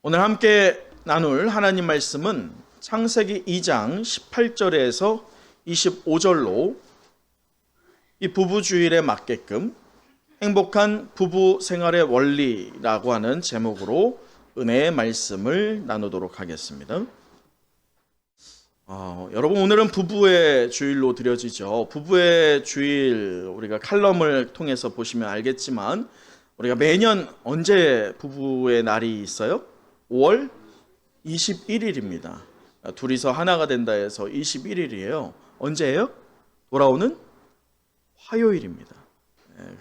오늘 함께 나눌 하나님 말씀은 창세기 2장 18절에서 25절로 이 부부주일에 맞게끔 행복한 부부 생활의 원리라고 하는 제목으로 은혜의 말씀을 나누도록 하겠습니다. 여러분, 오늘은 부부의 주일로 드려지죠. 부부의 주일, 우리가 칼럼을 통해서 보시면 알겠지만 우리가 매년 언제 부부의 날이 있어요? 5월 21일입니다. 둘이서 하나가 된다 해서 21일이에요. 언제예요? 돌아오는 화요일입니다.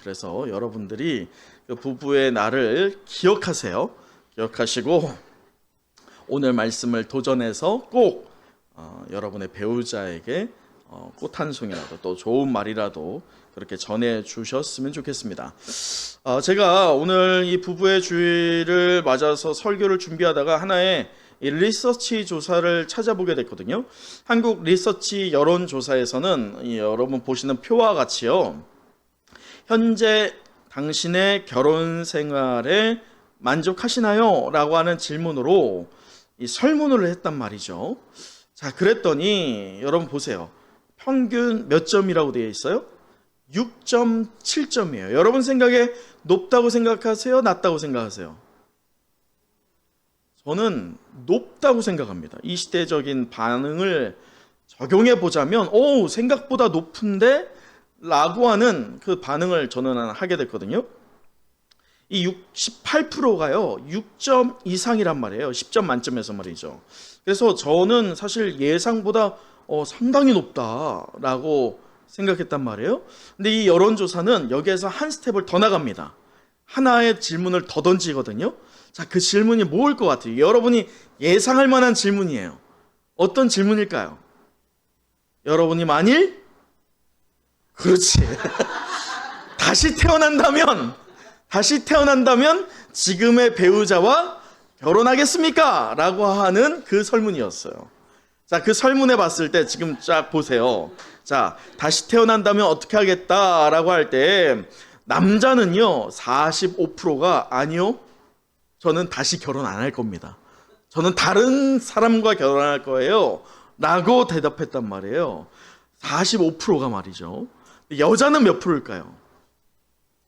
그래서 여러분들이 그 부부의 날을 기억하세요. 기억하시고 오늘 말씀을 도전해서 꼭 여러분의 배우자에게 꽃 한 송이라도 또 좋은 말이라도 그렇게 전해 주셨으면 좋겠습니다. 제가 오늘 이 부부의 주일을 맞아서 설교를 준비하다가 하나의 이 리서치 조사를 찾아보게 됐거든요. 한국 리서치 여론조사에서는 여러분 보시는 표와 같이요, 현재 당신의 결혼 생활에 만족하시나요? 라고 하는 질문으로 이 설문을 했단 말이죠. 자, 그랬더니 여러분 보세요. 평균 몇 점이라고 되어 있어요? 6.7점이에요. 여러분 생각에 높다고 생각하세요? 낮다고 생각하세요? 저는 높다고 생각합니다. 이 시대적인 반응을 적용해 보자면 생각보다 높은데? 라고 하는 그 반응을 저는 하게 됐거든요. 이 68%가요 6점 이상이란 말이에요. 10점 만점에서 말이죠. 그래서 저는 사실 예상보다 상당히 높다라고 생각했단 말이에요. 근데 이 여론조사는 여기에서 한 스텝을 더 나갑니다. 하나의 질문을 더 던지거든요. 자, 그 질문이 뭐일 것 같아요? 여러분이 예상할 만한 질문이에요. 어떤 질문일까요? 여러분이 만일 그렇지 다시 태어난다면 지금의 배우자와 결혼하겠습니까? 라고 하는 그 설문이었어요. 자, 그 설문에 봤을 때 지금 쫙 보세요. 자, 다시 태어난다면 어떻게 하겠다라고 할 때 남자는요 45%가 아니요, 저는 다시 결혼 안 할 겁니다. 저는 다른 사람과 결혼할 거예요 라고 대답했단 말이에요. 45%가 말이죠. 여자는 몇 프로일까요?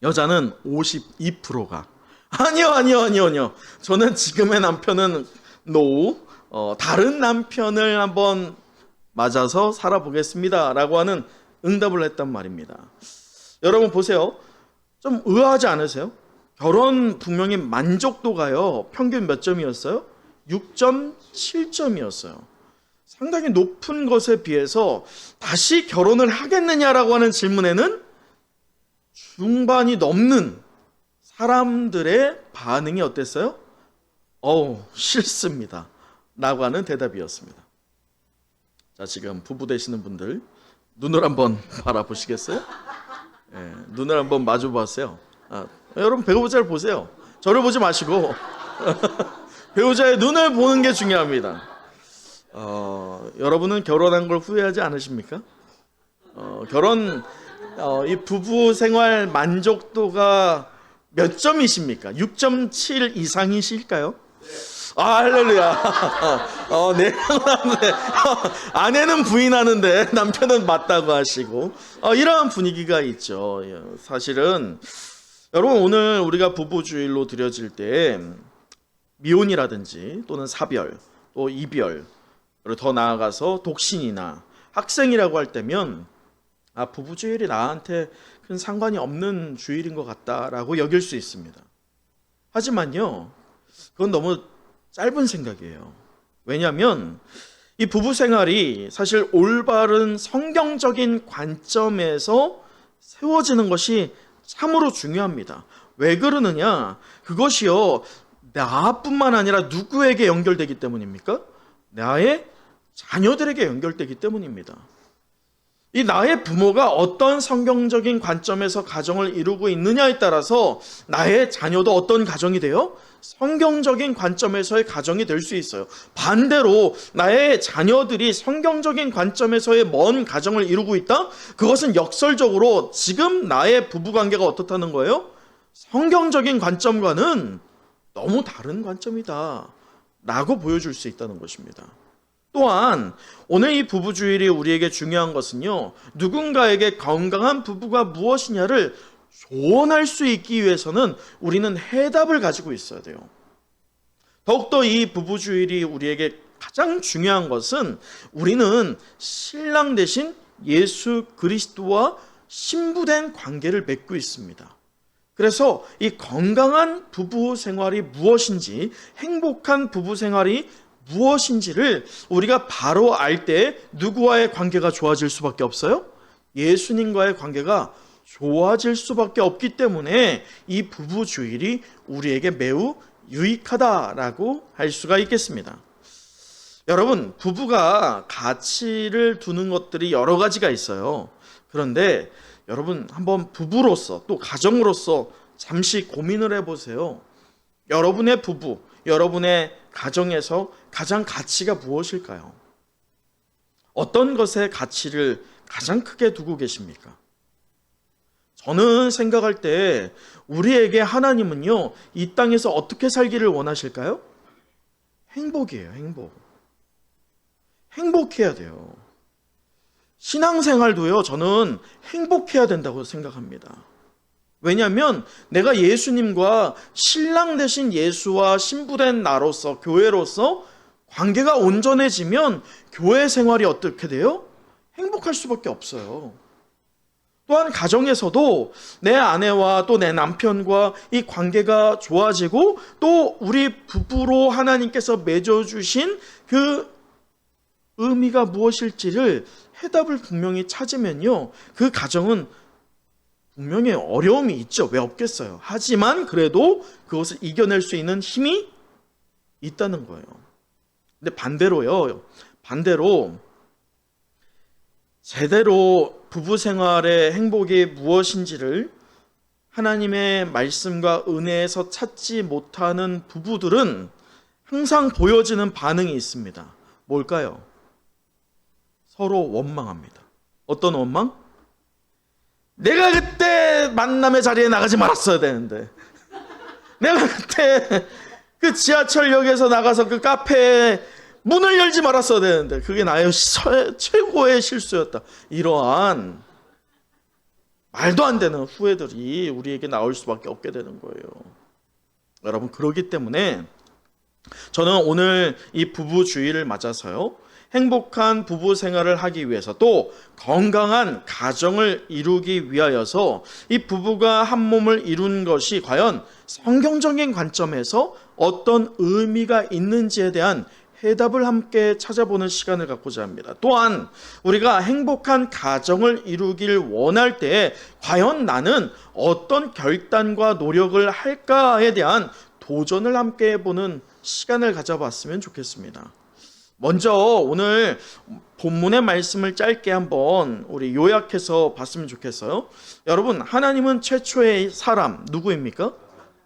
여자는 52%가 아니요. 저는 지금의 남편은 다른 남편을 한번 맞아서 살아보겠습니다 라고 하는 응답을 했단 말입니다. 여러분 보세요. 좀 의아하지 않으세요? 결혼 분명히 만족도가요 평균 몇 점이었어요? 6.7점이었어요. 상당히 높은 것에 비해서 다시 결혼을 하겠느냐라고 하는 질문에는 중반이 넘는 사람들의 반응이 어땠어요? 싫습니다 라고 하는 대답이었습니다. 자, 지금 부부 되시는 분들 눈을 한번 바라보시겠어요? 눈을 한번 마주 보세요. 여러분 배우자를 보세요. 저를 보지 마시고 배우자의 눈을 보는 게 중요합니다. 여러분은 결혼한 걸 후회하지 않으십니까? 이 부부 생활 만족도가 몇 점이십니까? 6.7 이상이실까요? 할렐루야. 아내는 부인하는데 남편은 맞다고 하시고 이러한 분위기가 있죠. 사실은 여러분, 오늘 우리가 부부주일로 드려질 때 미혼이라든지 또는 사별, 또 이별, 그리고 더 나아가서 독신이나 학생이라고 할 때면 부부주일이 나한테 큰 상관이 없는 주일인 것 같다라고 여길 수 있습니다. 하지만요, 그건 너무 짧은 생각이에요. 왜냐하면 이 부부 생활이 사실 올바른 성경적인 관점에서 세워지는 것이 참으로 중요합니다. 왜 그러느냐? 그것이요, 나뿐만 아니라 누구에게 연결되기 때문입니까? 나의 자녀들에게 연결되기 때문입니다. 이 나의 부모가 어떤 성경적인 관점에서 가정을 이루고 있느냐에 따라서 나의 자녀도 어떤 가정이 돼요? 성경적인 관점에서의 가정이 될 수 있어요. 반대로 나의 자녀들이 성경적인 관점에서의 먼 가정을 이루고 있다? 그것은 역설적으로 지금 나의 부부관계가 어떻다는 거예요? 성경적인 관점과는 너무 다른 관점이다 라고 보여줄 수 있다는 것입니다. 또한 오늘 이 부부주일이 우리에게 중요한 것은요, 누군가에게 건강한 부부가 무엇이냐를 조언할 수 있기 위해서는 우리는 해답을 가지고 있어야 돼요. 더욱더 이 부부주일이 우리에게 가장 중요한 것은 우리는 신랑 대신 예수 그리스도와 신부된 관계를 맺고 있습니다. 그래서 이 건강한 부부 생활이 무엇인지, 행복한 부부 생활이 무엇인지를 우리가 바로 알 때 누구와의 관계가 좋아질 수밖에 없어요? 예수님과의 관계가 좋아질 수밖에 없기 때문에 이 부부주일이 우리에게 매우 유익하다라고 할 수가 있겠습니다. 여러분, 부부가 가치를 두는 것들이 여러 가지가 있어요. 그런데 여러분, 한번 부부로서 또 가정으로서 잠시 고민을 해보세요. 여러분의 부부, 여러분의 가정에서 가장 가치가 무엇일까요? 어떤 것에 가치를 가장 크게 두고 계십니까? 저는 생각할 때 우리에게 하나님은요, 이 땅에서 어떻게 살기를 원하실까요? 행복이에요, 행복. 행복해야 돼요. 신앙생활도요, 저는 행복해야 된다고 생각합니다. 왜냐하면 내가 예수님과 신랑 대신 예수와 신부된 나로서, 교회로서 관계가 온전해지면 교회 생활이 어떻게 돼요? 행복할 수밖에 없어요. 또한 가정에서도 내 아내와 또 내 남편과 이 관계가 좋아지고 또 우리 부부로 하나님께서 맺어주신 그 의미가 무엇일지를 해답을 분명히 찾으면요, 그 가정은 분명히 어려움이 있죠. 왜 없겠어요? 하지만 그래도 그것을 이겨낼 수 있는 힘이 있다는 거예요. 근데 반대로 제대로 부부 생활의 행복이 무엇인지를 하나님의 말씀과 은혜에서 찾지 못하는 부부들은 항상 보여지는 반응이 있습니다. 뭘까요? 서로 원망합니다. 어떤 원망? 내가 그때 만남의 자리에 나가지 말았어야 되는데, 내가 그때 그 지하철역에서 나가서 그 카페에 문을 열지 말았어야 되는데, 그게 나의 최고의 실수였다. 이러한 말도 안 되는 후회들이 우리에게 나올 수밖에 없게 되는 거예요. 여러분, 그러기 때문에 저는 오늘 이 부부주의를 맞아서요, 행복한 부부 생활을 하기 위해서 또 건강한 가정을 이루기 위하여서 이 부부가 한 몸을 이룬 것이 과연 성경적인 관점에서 어떤 의미가 있는지에 대한 해답을 함께 찾아보는 시간을 갖고자 합니다. 또한 우리가 행복한 가정을 이루길 원할 때 과연 나는 어떤 결단과 노력을 할까에 대한 도전을 함께 해보는 시간을 가져봤으면 좋겠습니다. 먼저 오늘 본문의 말씀을 짧게 한번 우리 요약해서 봤으면 좋겠어요. 여러분, 하나님은 최초의 사람 누구입니까?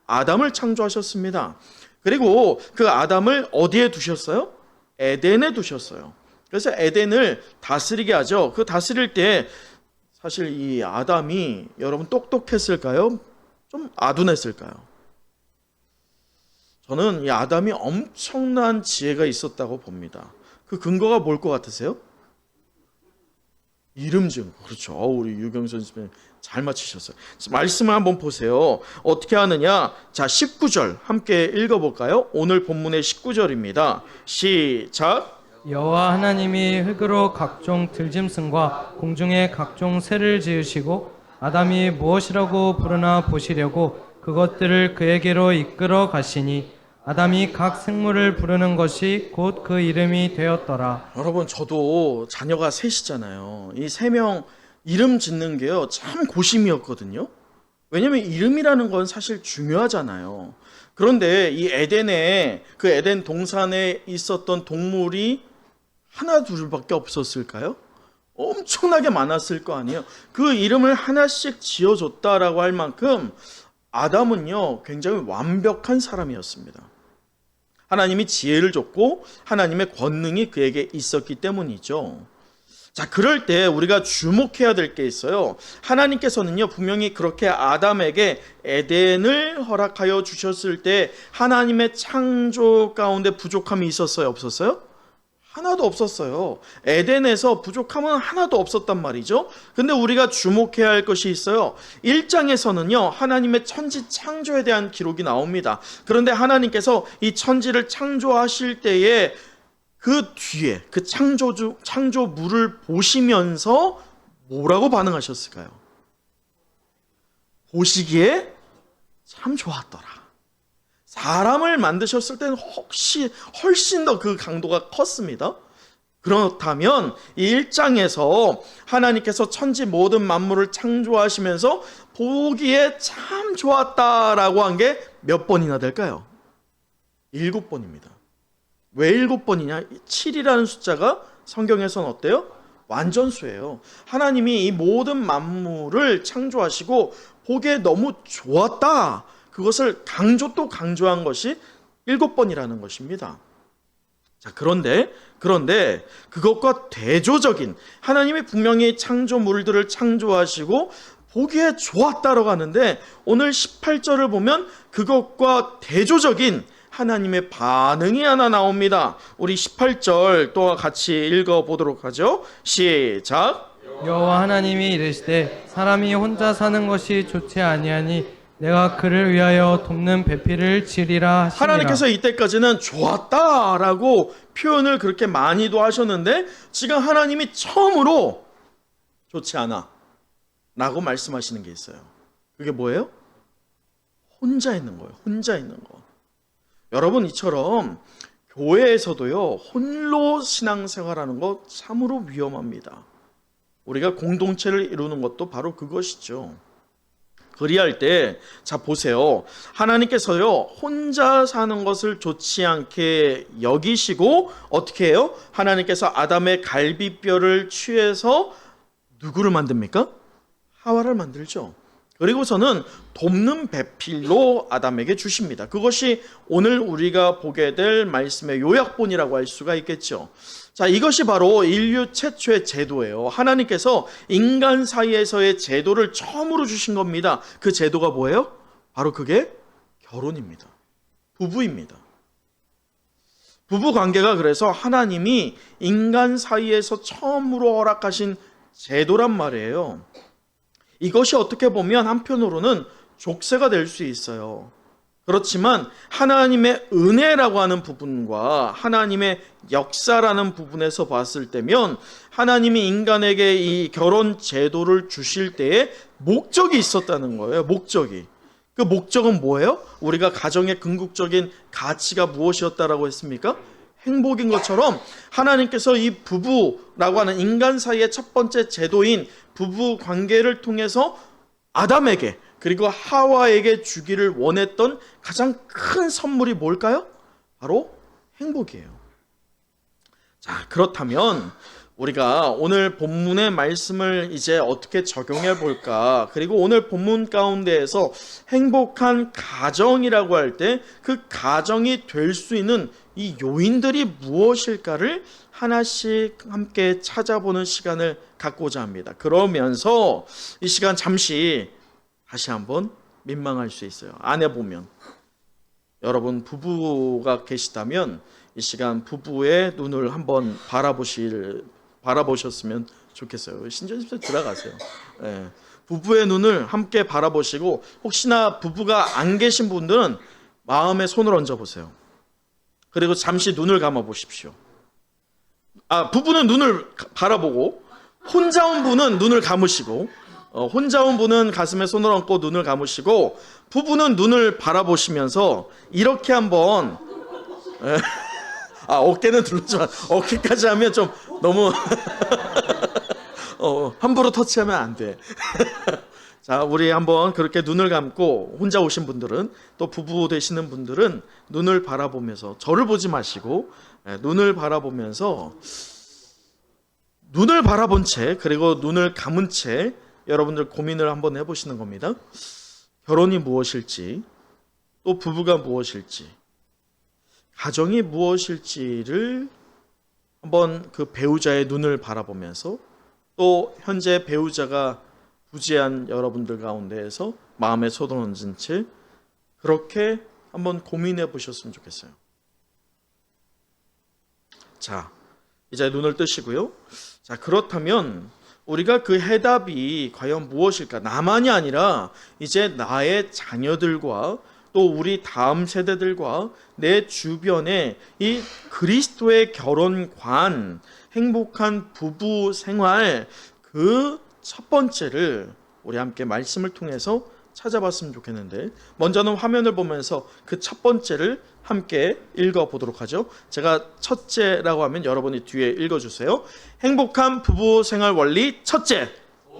아담을 창조하셨습니다. 그리고 그 아담을 어디에 두셨어요? 에덴에 두셨어요. 그래서 에덴을 다스리게 하죠. 그 다스릴 때 사실 이 아담이 여러분 똑똑했을까요? 좀 아둔했을까요? 저는 이 아담이 엄청난 지혜가 있었다고 봅니다. 그 근거가 뭘 것 같으세요? 이름 지은 거. 그렇죠. 우리 유경선 선생님 잘 맞히셨어요. 말씀을 한번 보세요. 어떻게 하느냐? 자, 19절 함께 읽어볼까요? 오늘 본문의 19절입니다. 시작. 여호와 하나님이 흙으로 각종 들짐승과 공중에 각종 새를 지으시고 아담이 무엇이라고 부르나 보시려고 그것들을 그에게로 이끌어 가시니 아담이 각 생물을 부르는 것이 곧 그 이름이 되었더라. 여러분, 저도 자녀가 셋이잖아요. 이 세 명 이름 짓는 게요, 참 고심이었거든요. 왜냐면 이름이라는 건 사실 중요하잖아요. 그런데 이 에덴에, 그 에덴 동산에 있었던 동물이 하나 둘밖에 없었을까요? 엄청나게 많았을 거 아니에요. 그 이름을 하나씩 지어줬다라고 할 만큼 아담은요, 굉장히 완벽한 사람이었습니다. 하나님이 지혜를 줬고 하나님의 권능이 그에게 있었기 때문이죠. 자, 그럴 때 우리가 주목해야 될 게 있어요. 하나님께서는요, 분명히 그렇게 아담에게 에덴을 허락하여 주셨을 때 하나님의 창조 가운데 부족함이 있었어요, 없었어요? 하나도 없었어요. 에덴에서 부족함은 하나도 없었단 말이죠. 근데 우리가 주목해야 할 것이 있어요. 1장에서는요, 하나님의 천지 창조에 대한 기록이 나옵니다. 그런데 하나님께서 이 천지를 창조하실 때에 그 뒤에 그 창조물을 보시면서 뭐라고 반응하셨을까요? 보시기에 참 좋았더라. 사람을 만드셨을 때는 훨씬 더 그 강도가 컸습니다. 그렇다면 이 1장에서 하나님께서 천지 모든 만물을 창조하시면서 보기에 참 좋았다라고 한 게 몇 번이나 될까요? 7번입니다. 왜 7번이냐? 7이라는 숫자가 성경에서는 어때요? 완전수예요. 하나님이 이 모든 만물을 창조하시고 보기에 너무 좋았다. 그것을 또 강조한 것이 7번이라는 것입니다. 자, 그런데 그것과 대조적인 하나님이 분명히 창조물들을 창조하시고 보기에 좋았다라고 하는데 오늘 18절을 보면 그것과 대조적인 하나님의 반응이 하나 나옵니다. 우리 18절 또 같이 읽어보도록 하죠. 시작. 여호와 하나님이 이르시되 사람이 혼자 사는 것이 좋지 아니하니 내가 그를 위하여 돕는 배필을 지으리라 하시니라. 하나님께서 이때까지는 좋았다라고 표현을 그렇게 많이도 하셨는데 지금 하나님이 처음으로 좋지 않아 라고 말씀하시는 게 있어요. 그게 뭐예요? 혼자 있는 거예요. 혼자 있는 거. 여러분, 이처럼 교회에서도요, 홀로 신앙생활하는 거 참으로 위험합니다. 우리가 공동체를 이루는 것도 바로 그것이죠. 그리할 때, 자, 보세요. 하나님께서요, 혼자 사는 것을 좋지 않게 여기시고, 어떻게 해요? 하나님께서 아담의 갈비뼈를 취해서 누구를 만듭니까? 하와를 만들죠. 그리고서는 돕는 배필로 아담에게 주십니다. 그것이 오늘 우리가 보게 될 말씀의 요약본이라고 할 수가 있겠죠. 자, 이것이 바로 인류 최초의 제도예요. 하나님께서 인간 사이에서의 제도를 처음으로 주신 겁니다. 그 제도가 뭐예요? 바로 그게 결혼입니다. 부부입니다. 부부 관계가 그래서 하나님이 인간 사이에서 처음으로 허락하신 제도란 말이에요. 이것이 어떻게 보면 한편으로는 족쇄가 될 수 있어요. 그렇지만 하나님의 은혜라고 하는 부분과 하나님의 역사라는 부분에서 봤을 때면 하나님이 인간에게 이 결혼 제도를 주실 때에 목적이 있었다는 거예요. 목적이. 그 목적은 뭐예요? 우리가 가정의 궁극적인 가치가 무엇이었다라고 했습니까? 행복인 것처럼 하나님께서 이 부부라고 하는 인간 사이의 첫 번째 제도인 부부 관계를 통해서 아담에게 그리고 하와에게 주기를 원했던 가장 큰 선물이 뭘까요? 바로 행복이에요. 자, 그렇다면 우리가 오늘 본문의 말씀을 이제 어떻게 적용해 볼까? 그리고 오늘 본문 가운데에서 행복한 가정이라고 할 때 그 가정이 될 수 있는 이 요인들이 무엇일까를 하나씩 함께 찾아보는 시간을 갖고자 합니다. 그러면서 이 시간 잠시 다시 한번 민망할 수 있어요. 아내 보면 여러분 부부가 계시다면 이 시간 부부의 눈을 한번 바라보셨으면 좋겠어요. 신전집사 들어가세요. 네. 부부의 눈을 함께 바라보시고 혹시나 부부가 안 계신 분들은 마음에 손을 얹어 보세요. 그리고 잠시 눈을 감아 보십시오. 부부는 눈을 바라보고 혼자 온 분은 눈을 감으시고 혼자 온 분은 가슴에 손을 얹고 눈을 감으시고 부부는 눈을 바라보시면서 이렇게 한번 어깨는 둘러지만 어깨까지 하면 좀 너무 함부로 터치하면 안 돼. 자, 우리 한번 그렇게 눈을 감고 혼자 오신 분들은 또 부부 되시는 분들은 눈을 바라보면서 저를 보지 마시고 눈을 바라보면서 눈을 바라본 채 그리고 눈을 감은 채 여러분들 고민을 한번 해보시는 겁니다. 결혼이 무엇일지 또 부부가 무엇일지 가정이 무엇일지를 한번 그 배우자의 눈을 바라보면서 또 현재 배우자가 부재한 여러분들 가운데에서 마음에 소동 얹은 채 그렇게 한번 고민해 보셨으면 좋겠어요. 자, 이제 눈을 뜨시고요. 자, 그렇다면 우리가 그 해답이 과연 무엇일까? 나만이 아니라 이제 나의 자녀들과 또 우리 다음 세대들과 내 주변에 이 그리스도의 결혼관, 행복한 부부 생활 그 첫 번째를 우리 함께 말씀을 통해서 찾아봤으면 좋겠는데, 먼저는 화면을 보면서 그 첫 번째를 함께 읽어보도록 하죠. 제가 첫째라고 하면 여러분이 뒤에 읽어주세요. 행복한 부부 생활 원리 첫째.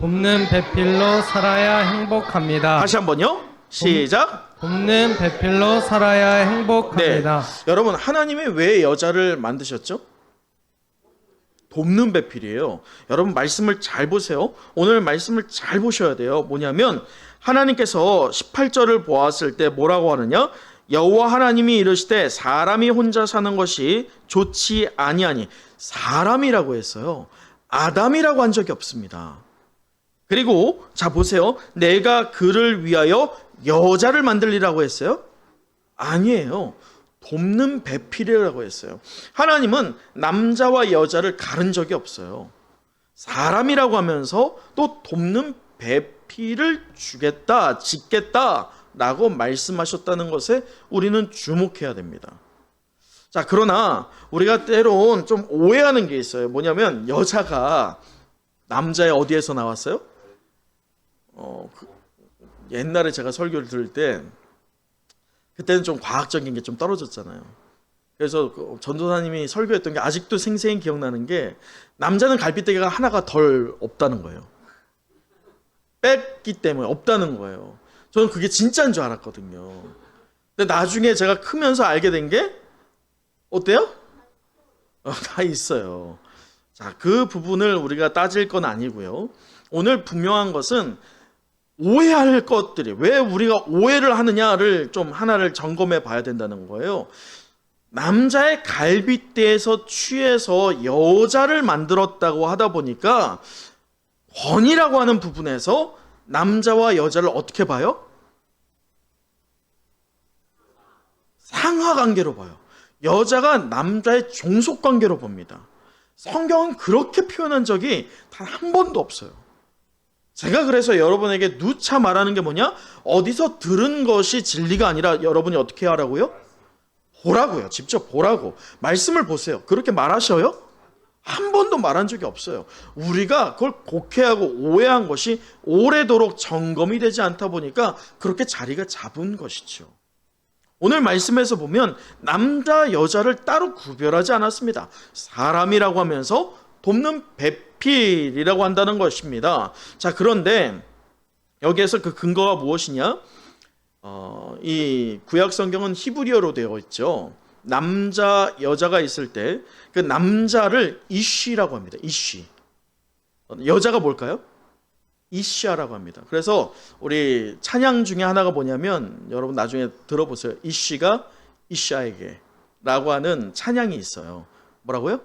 돕는 배필로 살아야 행복합니다. 다시 한번요. 시작. 돕는 배필로 살아야 행복합니다. 여러분, 하나님이 왜 여자를 만드셨죠? 돕는 배필이에요. 여러분, 말씀을 잘 보세요. 오늘 말씀을 잘 보셔야 돼요. 뭐냐면 하나님께서 18절을 보았을 때 뭐라고 하느냐? 여호와 하나님이 이르시되 사람이 혼자 사는 것이 좋지 아니하니. 사람이라고 했어요. 아담이라고 한 적이 없습니다. 그리고 자 보세요. 내가 그를 위하여 여자를 만들리라고 했어요? 아니에요. 돕는 배필이라고 했어요. 하나님은 남자와 여자를 가른 적이 없어요. 사람이라고 하면서 또 돕는 배필을 주겠다, 짓겠다라고 말씀하셨다는 것에 우리는 주목해야 됩니다. 자, 그러나 우리가 때론 좀 오해하는 게 있어요. 뭐냐면 여자가 남자의 어디에서 나왔어요? 옛날에 제가 설교를 들을 때 그때는 좀 과학적인 게 좀 떨어졌잖아요. 그래서 전도사님이 설교했던 게 아직도 생생히 기억나는 게 남자는 갈비대가 하나가 덜 없다는 거예요. 뺐기 때문에 없다는 거예요. 저는 그게 진짜인 줄 알았거든요. 근데 나중에 제가 크면서 알게 된 게 어때요? 다 있어요. 자, 그 부분을 우리가 따질 건 아니고요. 오늘 분명한 것은 오해할 것들이 왜 우리가 오해를 하느냐를 좀 하나를 점검해 봐야 된다는 거예요. 남자의 갈빗대에서 취해서 여자를 만들었다고 하다 보니까 권이라고 하는 부분에서 남자와 여자를 어떻게 봐요? 상하 관계로 봐요. 여자가 남자의 종속 관계로 봅니다. 성경은 그렇게 표현한 적이 단 한 번도 없어요. 제가 그래서 여러분에게 누차 말하는 게 뭐냐? 어디서 들은 것이 진리가 아니라 여러분이 어떻게 하라고요? 보라고요. 직접 보라고. 말씀을 보세요. 그렇게 말하셔요? 한 번도 말한 적이 없어요. 우리가 그걸 곡해하고 오해한 것이 오래도록 점검이 되지 않다 보니까 그렇게 자리가 잡은 것이죠. 오늘 말씀에서 보면 남자 여자를 따로 구별하지 않았습니다. 사람이라고 하면서 돕는 배필이라고 한다는 것입니다. 자, 그런데 여기에서 그 근거가 무엇이냐? 이 구약 성경은 히브리어로 되어 있죠. 남자 여자가 있을 때 그 남자를 이쉬라고 합니다. 이쉬. 여자가 뭘까요? 이시아라고 합니다. 그래서 우리 찬양 중에 하나가 뭐냐면 여러분 나중에 들어보세요. 이시가 이시아에게 라고 하는 찬양이 있어요. 뭐라고요?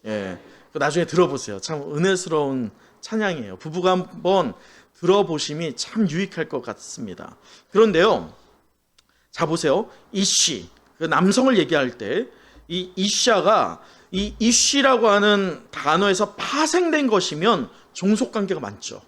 예, 나중에 들어보세요. 참 은혜스러운 찬양이에요. 부부가 한번 들어보심이 참 유익할 것 같습니다. 그런데요, 자 보세요. 이시, 그 남성을 얘기할 때 이 이시아가 이 이시라고 하는 단어에서 파생된 것이면 종속관계가 많죠.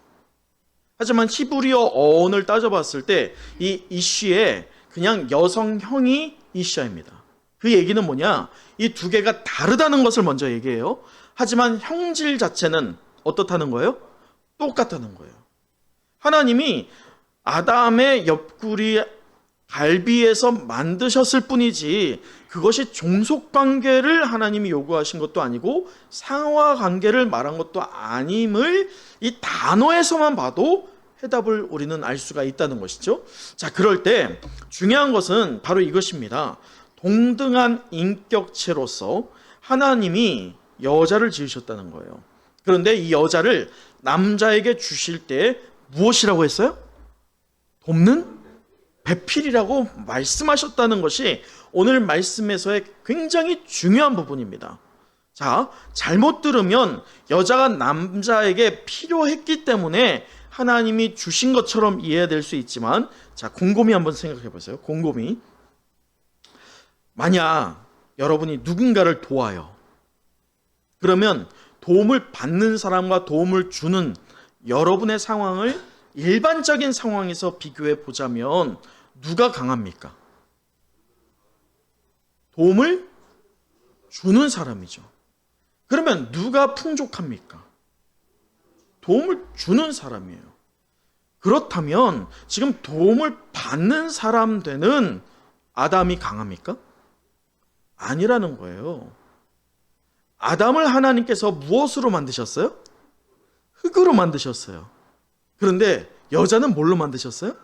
하지만 히브리어 어원을 따져봤을 때 이 이시에 그냥 여성형이 이시아입니다. 그 얘기는 뭐냐? 이 두 개가 다르다는 것을 먼저 얘기해요. 하지만 형질 자체는 어떻다는 거예요? 똑같다는 거예요. 하나님이 아담의 옆구리 갈비에서 만드셨을 뿐이지 그것이 종속관계를 하나님이 요구하신 것도 아니고 상하관계를 말한 것도 아님을 이 단어에서만 봐도 해답을 우리는 알 수가 있다는 것이죠. 자, 그럴 때 중요한 것은 바로 이것입니다. 동등한 인격체로서 하나님이 여자를 지으셨다는 거예요. 그런데 이 여자를 남자에게 주실 때 무엇이라고 했어요? 돕는 배필이라고 말씀하셨다는 것이 오늘 말씀에서의 굉장히 중요한 부분입니다. 자, 잘못 들으면 여자가 남자에게 필요했기 때문에 하나님이 주신 것처럼 이해될 수 있지만, 자, 곰곰이 한번 생각해 보세요. 곰곰이. 만약 여러분이 누군가를 도와요. 그러면 도움을 받는 사람과 도움을 주는 여러분의 상황을 일반적인 상황에서 비교해 보자면 누가 강합니까? 도움을 주는 사람이죠. 그러면 누가 풍족합니까? 도움을 주는 사람이에요. 그렇다면 지금 도움을 받는 사람 되는 아담이 강합니까? 아니라는 거예요. 아담을 하나님께서 무엇으로 만드셨어요? 흙으로 만드셨어요. 그런데 여자는 뭘로 만드셨어요?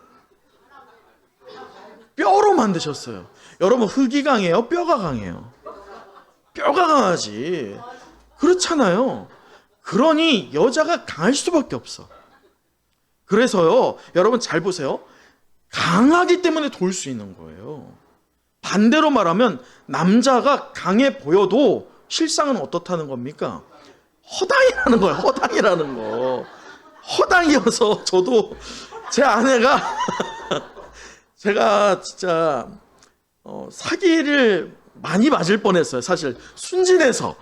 뼈로 만드셨어요. 여러분, 흙이 강해요? 뼈가 강해요? 뼈가 강하지. 그렇잖아요. 그러니 여자가 강할 수밖에 없어. 그래서요, 여러분 잘 보세요. 강하기 때문에 도울 수 있는 거예요. 반대로 말하면 남자가 강해 보여도 실상은 어떻다는 겁니까? 허당이라는 거예요. 허당이라는 거. 허당이어서 저도 제 아내가 제가 진짜 사기를 많이 맞을 뻔했어요. 사실 순진해서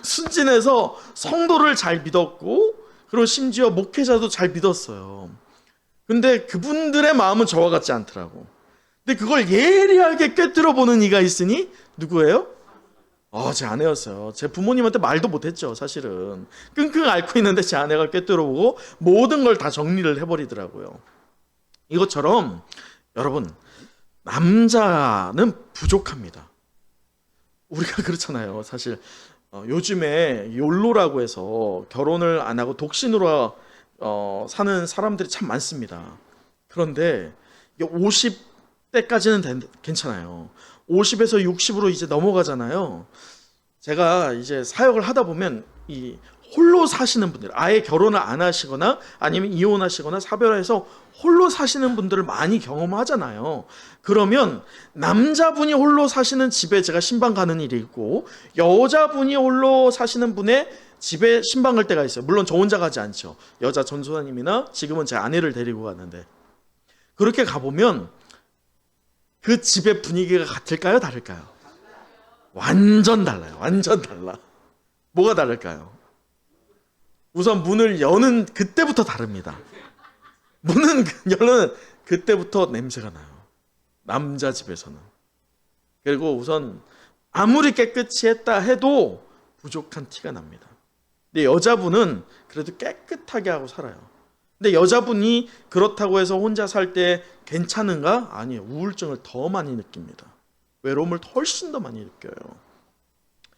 순진해서 성도를 잘 믿었고, 그리고 심지어 목회자도 잘 믿었어요. 근데 그분들의 마음은 저와 같지 않더라고. 근데 그걸 예리하게 꿰뚫어 보는 이가 있으니 누구예요? 제 아내였어요. 제 부모님한테 말도 못했죠. 사실은 끙끙 앓고 있는데 제 아내가 꿰뚫어 보고 모든 걸 다 정리를 해버리더라고요. 이것처럼 여러분, 남자는 부족합니다. 우리가 그렇잖아요. 사실 요즘에 욜로라고 해서 결혼을 안 하고 독신으로 사는 사람들이 참 많습니다. 그런데 50대까지는 괜찮아요. 50에서 60으로 이제 넘어가잖아요. 제가 이제 사역을 하다 보면 이 홀로 사시는 분들, 아예 결혼을 안 하시거나 아니면 이혼하시거나 사별해서 홀로 사시는 분들을 많이 경험하잖아요. 그러면 남자분이 홀로 사시는 집에 제가 신방 가는 일이 있고, 여자분이 홀로 사시는 분의 집에 신방 갈 때가 있어요. 물론 저 혼자 가지 않죠. 여자 전도사님이나 지금은 제 아내를 데리고 가는데, 그렇게 가보면 그 집의 분위기가 같을까요? 다를까요? 완전 달라요. 완전 달라. 뭐가 다를까요? 우선 문을 여는 그때부터 다릅니다. 문은 여는 그때부터 냄새가 나요. 남자 집에서는. 그리고 우선 아무리 깨끗이 했다 해도 부족한 티가 납니다. 근데 여자분은 그래도 깨끗하게 하고 살아요. 근데 여자분이 그렇다고 해서 혼자 살 때 괜찮은가? 아니에요. 우울증을 더 많이 느낍니다. 외로움을 훨씬 더 많이 느껴요.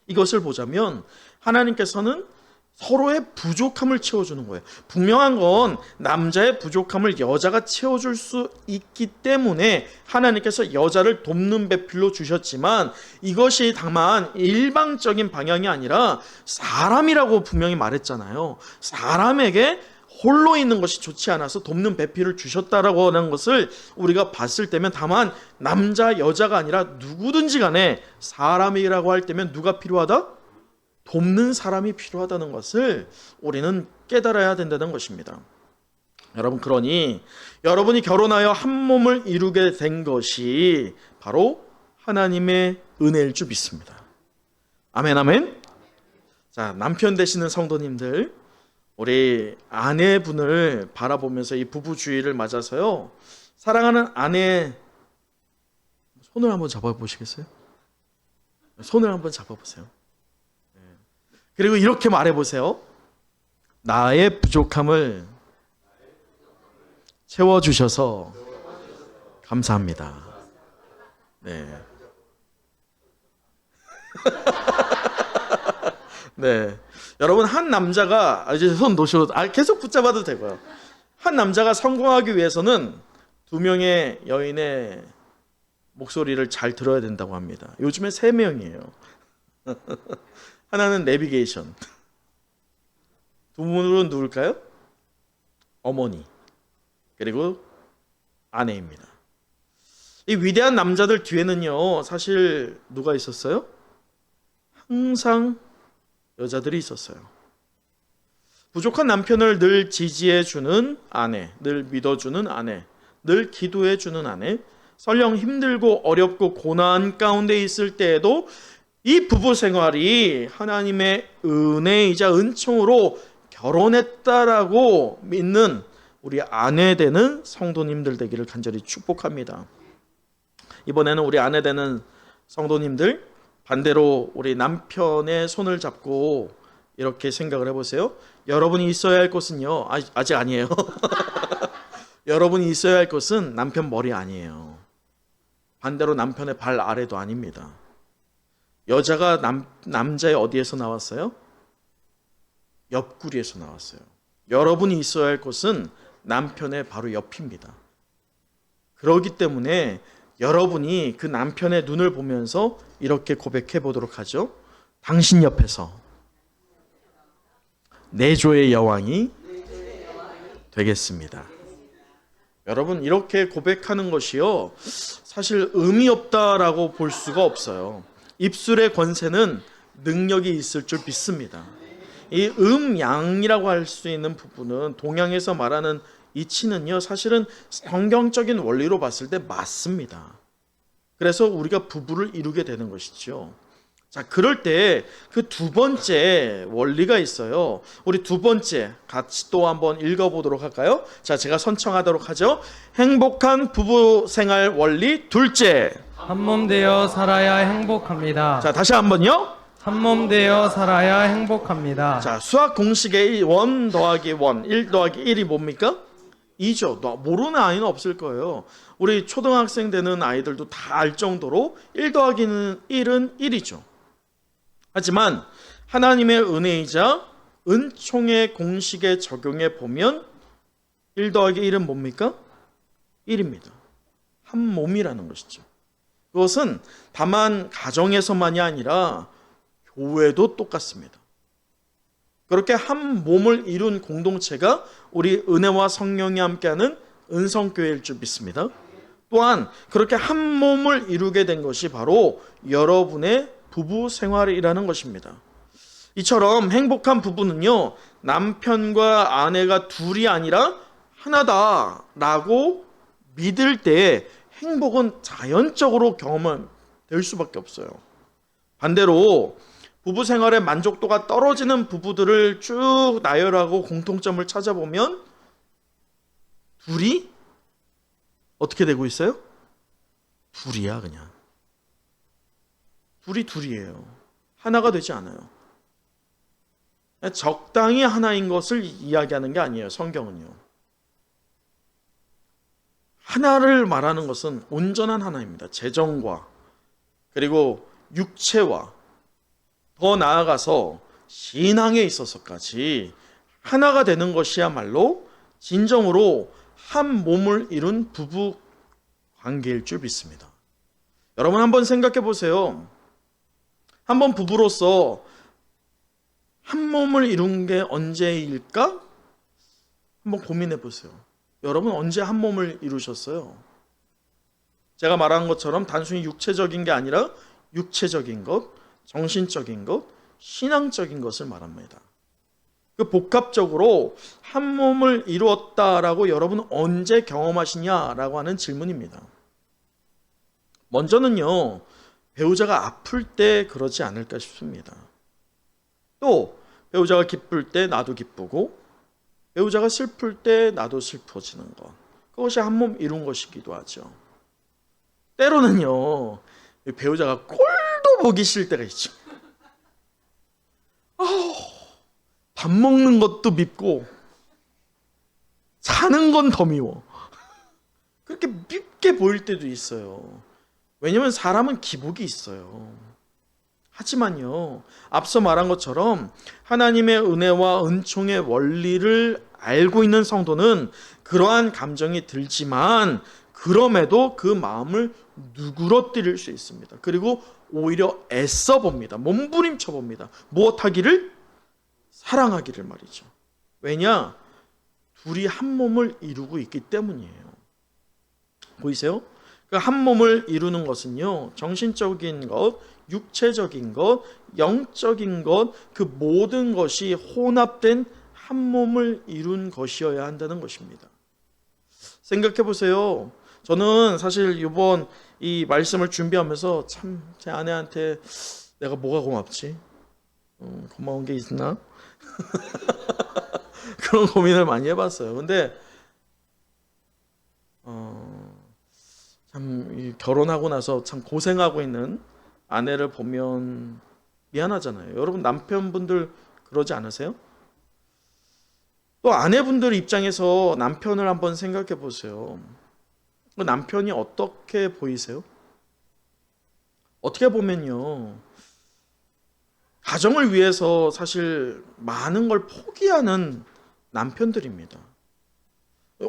이것을 보자면 하나님께서는 서로의 부족함을 채워주는 거예요. 분명한 건 남자의 부족함을 여자가 채워줄 수 있기 때문에 하나님께서 여자를 돕는 배필로 주셨지만, 이것이 다만 일방적인 방향이 아니라 사람이라고 분명히 말했잖아요. 사람에게 홀로 있는 것이 좋지 않아서 돕는 배필을 주셨다라고 하는 것을 우리가 봤을 때면, 다만 남자 여자가 아니라 누구든지 간에 사람이라고 할 때면 누가 필요하다? 돕는 사람이 필요하다는 것을 우리는 깨달아야 된다는 것입니다. 여러분, 그러니 여러분이 결혼하여 한 몸을 이루게 된 것이 바로 하나님의 은혜일 줄 믿습니다. 아멘, 아멘. 자, 남편 되시는 성도님들, 우리 아내분을 바라보면서 이 부부주의를 맞아서요, 사랑하는 아내 손을 한번 잡아보시겠어요? 손을 한번 잡아보세요. 그리고 이렇게 말해보세요. 나의 부족함을 채워주셔서 감사합니다. 네. 네. 여러분, 한 남자가, 이제 손 놓으셔도, 계속 붙잡아도 되고요. 한 남자가 성공하기 위해서는 두 명의 여인의 목소리를 잘 들어야 된다고 합니다. 요즘에 3명이에요. 하나는 내비게이션. 두 분은 누굴까요? 어머니. 그리고 아내입니다. 이 위대한 남자들 뒤에는요, 사실 누가 있었어요? 항상 여자들이 있었어요. 부족한 남편을 늘 지지해주는 아내, 늘 믿어주는 아내, 늘 기도해주는 아내, 설령 힘들고 어렵고 고난 가운데 있을 때에도 이 부부 생활이 하나님의 은혜이자 은총으로 결혼했다라고 믿는 우리 아내 되는 성도님들 되기를 간절히 축복합니다. 이번에는 우리 아내 되는 성도님들 반대로 우리 남편의 손을 잡고 이렇게 생각을 해보세요. 여러분이 있어야 할 곳은요, 아직 아니에요. 여러분이 있어야 할 곳은 남편 머리 아니에요. 반대로 남편의 발 아래도 아닙니다. 여자가 남자의 어디에서 나왔어요? 옆구리에서 나왔어요. 여러분이 있어야 할 곳은 남편의 바로 옆입니다. 그렇기 때문에 여러분이 그 남편의 눈을 보면서 이렇게 고백해 보도록 하죠. 당신 옆에서 내조의 여왕이 되겠습니다. 여러분, 이렇게 고백하는 것이요, 사실 의미 없다라고 볼 수가 없어요. 입술의 권세는 능력이 있을 줄 믿습니다. 이 양이라고 할 수 있는 부분은 동양에서 말하는 이치는요, 사실은 성경적인 원리로 봤을 때 맞습니다. 그래서 우리가 부부를 이루게 되는 것이죠. 자, 그럴 때 그 두 번째 원리가 있어요. 우리 두 번째 같이 또 한번 읽어보도록 할까요? 자, 제가 선청하도록 하죠. 행복한 부부 생활 원리 둘째. 한 몸 되어 살아야 행복합니다. 자, 다시 한번요. 한 몸 되어 살아야 행복합니다. 자, 수학 공식의 1 더하기 1, 1 더하기 1이 뭡니까? 2죠. 모르는 아이는 없을 거예요. 우리 초등학생 되는 아이들도 다 알 정도로 1 더하기 1은 1이죠. 하지만 하나님의 은혜이자 은총의 공식에 적용해 보면 1 더하기 1은 뭡니까? 1입니다. 한 몸이라는 것이죠. 그것은 다만 가정에서만이 아니라 교회도 똑같습니다. 그렇게 한 몸을 이룬 공동체가 우리 은혜와 성령이 함께하는 은성교회일 줄 믿습니다. 또한 그렇게 한 몸을 이루게 된 것이 바로 여러분의 부부 생활이라는 것입니다. 이처럼 행복한 부부는요, 남편과 아내가 둘이 아니라 하나다라고 믿을 때 행복은 자연적으로 경험될 수밖에 없어요. 반대로 부부 생활의 만족도가 떨어지는 부부들을 쭉 나열하고 공통점을 찾아보면 둘이 어떻게 되고 있어요? 둘이야, 그냥. 둘이에요. 하나가 되지 않아요. 적당히 하나인 것을 이야기하는 게 아니에요, 성경은요. 하나를 말하는 것은 온전한 하나입니다. 재정과 그리고 육체와 더 나아가서 신앙에 있어서까지 하나가 되는 것이야말로 진정으로 한 몸을 이룬 부부 관계일 줄 믿습니다. 여러분 한번 생각해 보세요. 한번 부부로서 한 몸을 이룬 게 언제일까? 한번 고민해 보세요. 여러분 언제 한 몸을 이루셨어요? 제가 말한 것처럼 단순히 육체적인 게 아니라 육체적인 것, 정신적인 것, 신앙적인 것을 말합니다. 그 복합적으로 한 몸을 이루었다라고 여러분 언제 경험하시냐라고 하는 질문입니다. 먼저는요, 배우자가 아플 때 그러지 않을까 싶습니다. 또 배우자가 기쁠 때 나도 기쁘고 배우자가 슬플 때 나도 슬퍼지는 것, 그것이 한 몸 이룬 것이기도 하죠. 때로는요, 배우자가 꼴도 보기 싫을 때가 있죠. 밥 먹는 것도 밉고 자는 건 더 미워. 그렇게 밉게 보일 때도 있어요. 왜냐하면 사람은 기복이 있어요. 하지만요, 앞서 말한 것처럼 하나님의 은혜와 은총의 원리를 알고 있는 성도는 그러한 감정이 들지만 그럼에도 그 마음을 누그러뜨릴 수 있습니다. 그리고 오히려 애써 봅니다. 몸부림쳐 봅니다. 무엇하기를? 사랑하기를 말이죠. 왜냐? 둘이 한 몸을 이루고 있기 때문이에요. 보이세요? 그 한 몸을 이루는 것은요, 정신적인 것, 육체적인 것, 영적인 것, 그 모든 것이 혼합된 한 몸을 이룬 것이어야 한다는 것입니다. 생각해 보세요. 저는 사실 이번 이 말씀을 준비하면서 참 제 아내한테 내가 뭐가 고맙지? 고마운 게 있나? 그런 고민을 많이 해봤어요. 근데 참 결혼하고 나서 참 고생하고 있는 아내를 보면 미안하잖아요. 여러분 남편분들 그러지 않으세요? 또 아내분들 입장에서 남편을 한번 생각해 보세요. 그 남편이 어떻게 보이세요? 어떻게 보면요, 가정을 위해서 사실 많은 걸 포기하는 남편들입니다.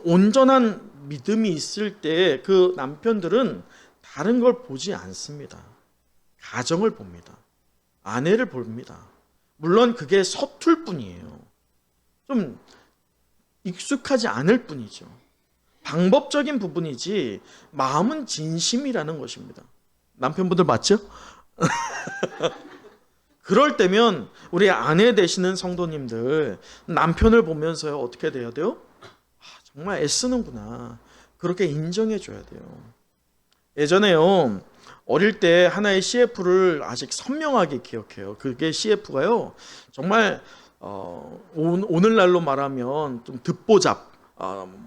온전한 믿음이 있을 때 그 남편들은 다른 걸 보지 않습니다. 가정을 봅니다. 아내를 봅니다. 물론 그게 서툴 뿐이에요. 좀 익숙하지 않을 뿐이죠. 방법적인 부분이지 마음은 진심이라는 것입니다. 남편분들 맞죠? 그럴 때면 우리 아내 되시는 성도님들 남편을 보면서요 어떻게 돼야 돼요? 정말 애쓰는구나. 그렇게 인정해 줘야 돼요. 예전에요 어릴 때 하나의 CF를 아직 선명하게 기억해요. 그게 CF가요 정말 오늘날로 말하면 좀 듣보잡,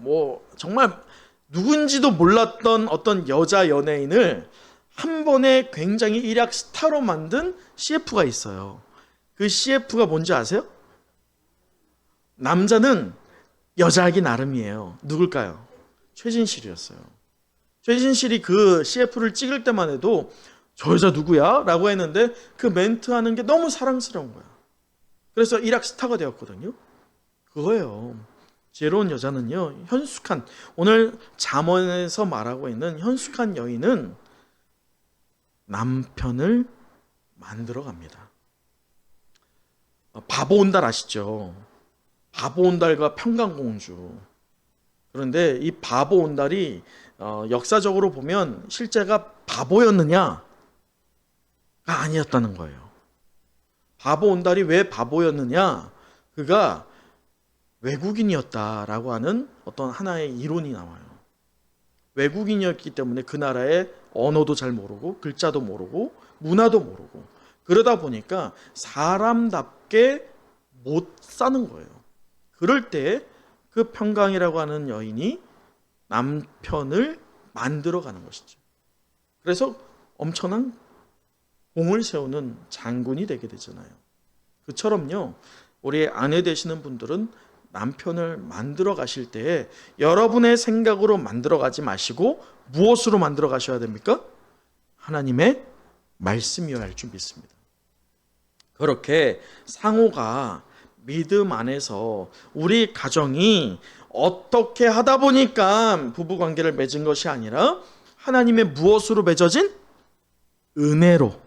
뭐 정말 누군지도 몰랐던 어떤 여자 연예인을 한 번에 굉장히 일약 스타로 만든 CF가 있어요. 그 CF가 뭔지 아세요? 남자는 여자하기 나름이에요. 누굴까요? 최진실이었어요. 최진실이 그 CF를 찍을 때만 해도 저 여자 누구야? 라고 했는데 그 멘트 하는 게 너무 사랑스러운 거야. 그래서 일약 스타가 되었거든요. 그거예요. 지혜로운 여자는요, 현숙한, 오늘 잠언에서 말하고 있는 현숙한 여인은 남편을 만들어 갑니다. 바보 온달 아시죠? 바보 온달과 평강공주. 그런데 이 바보 온달이 역사적으로 보면 실제가 바보였느냐가 아니었다는 거예요. 바보 온달이 왜 바보였느냐? 그가 외국인이었다라고 하는 어떤 하나의 이론이 나와요. 외국인이었기 때문에 그 나라의 언어도 잘 모르고 글자도 모르고 문화도 모르고 그러다 보니까 사람답게 못 사는 거예요. 그럴 때 그 평강이라고 하는 여인이 남편을 만들어가는 것이죠. 그래서 엄청난 공을 세우는 장군이 되게 되잖아요. 그처럼요 우리 아내 되시는 분들은 남편을 만들어 가실 때에 여러분의 생각으로 만들어 가지 마시고 무엇으로 만들어 가셔야 됩니까? 하나님의 말씀이어야 할 줄 믿습니다. 그렇게 상호가 믿음 안에서 우리 가정이 어떻게 하다 보니까 부부 관계를 맺은 것이 아니라 하나님의 무엇으로 맺어진? 은혜로,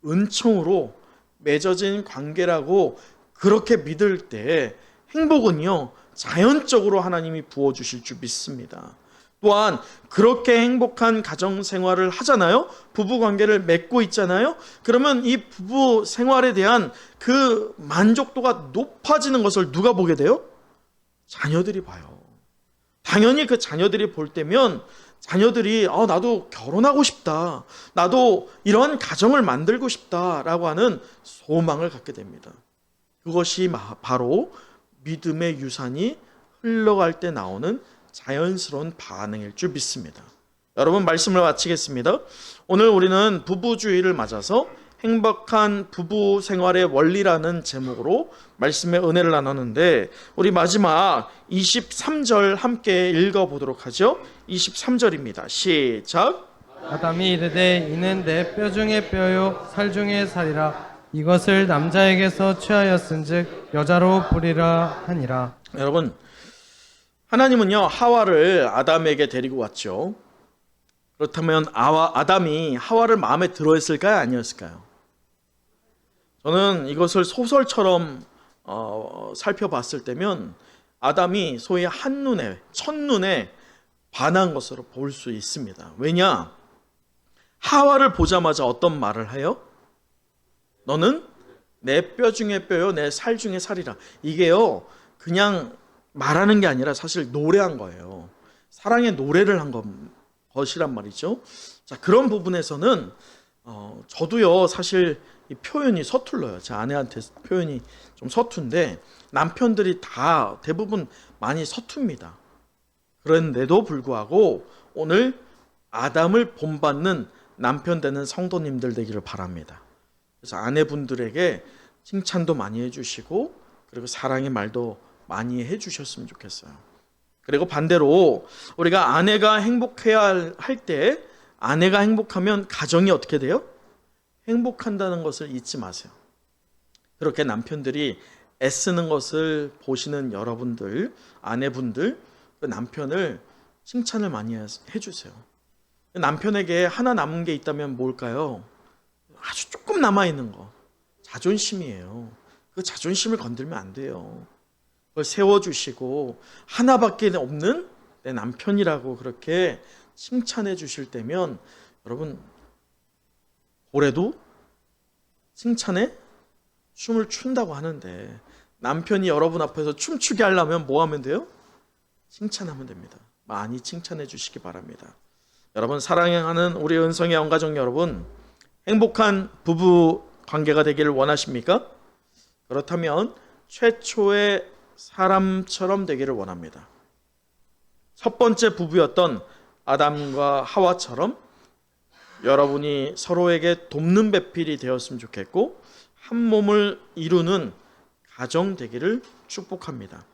은총으로 맺어진 관계라고 그렇게 믿을 때 행복은요 자연적으로 하나님이 부어주실 줄 믿습니다. 또한 그렇게 행복한 가정 생활을 하잖아요. 부부 관계를 맺고 있잖아요. 그러면 이 부부 생활에 대한 그 만족도가 높아지는 것을 누가 보게 돼요? 자녀들이 봐요. 당연히 그 자녀들이 볼 때면 자녀들이 나도 결혼하고 싶다. 나도 이런 가정을 만들고 싶다라고 하는 소망을 갖게 됩니다. 그것이 바로 믿음의 유산이 흘러갈 때 나오는 자연스러운 반응일 줄 믿습니다. 여러분 말씀을 마치겠습니다. 오늘 우리는 부부주의를 맞아서 행복한 부부 생활의 원리라는 제목으로 말씀의 은혜를 나눴는데 우리 마지막 23절 함께 읽어보도록 하죠. 23절입니다. 시작. 아담이 이르되 이는 내 뼈 중의 뼈요 살 중의 살이라 이것을 남자에게서 취하였은즉 여자로 부리라 하니라. 여러분 하나님은요 하와를 아담에게 데리고 왔죠. 그렇다면 아담이 하와를 마음에 들어했을까요? 아니었을까요? 저는 이것을 소설처럼 살펴봤을 때면 아담이 소위 한눈에 첫눈에 반한 것으로 볼 수 있습니다. 왜냐? 하와를 보자마자 어떤 말을 해요? 너는 내 뼈 중에 뼈요, 내 살 중에 살이라. 이게요, 그냥 말하는 게 아니라 사실 노래한 거예요. 사랑의 노래를 한 것이란 말이죠. 자, 그런 부분에서는 저도요, 사실 이 표현이 서툴러요. 제 아내한테 표현이 좀 서툰데 남편들이 다 대부분 많이 서툽니다. 그런데도 불구하고 오늘 아담을 본받는 남편 되는 성도님들 되기를 바랍니다. 그래서 아내분들에게 칭찬도 많이 해주시고 그리고 사랑의 말도 많이 해주셨으면 좋겠어요. 그리고 반대로 우리가 아내가 행복해야 할 때 아내가 행복하면 가정이 어떻게 돼요? 행복한다는 것을 잊지 마세요. 그렇게 남편들이 애쓰는 것을 보시는 여러분들, 아내분들, 그 남편을 칭찬을 많이 해주세요. 남편에게 하나 남은 게 있다면 뭘까요? 아주 조금 남아있는 거. 자존심이에요. 그 자존심을 건들면 안 돼요. 그걸 세워주시고 하나밖에 없는 내 남편이라고 그렇게 칭찬해 주실 때면 여러분 올해도 칭찬에 춤을 춘다고 하는데 남편이 여러분 앞에서 춤추게 하려면 뭐 하면 돼요? 칭찬하면 됩니다. 많이 칭찬해 주시기 바랍니다. 여러분 사랑하는 우리 은성의 영가족 여러분 행복한 부부 관계가 되기를 원하십니까? 그렇다면 최초의 사람처럼 되기를 원합니다. 첫 번째 부부였던 아담과 하와처럼 여러분이 서로에게 돕는 배필이 되었으면 좋겠고 한 몸을 이루는 가정 되기를 축복합니다.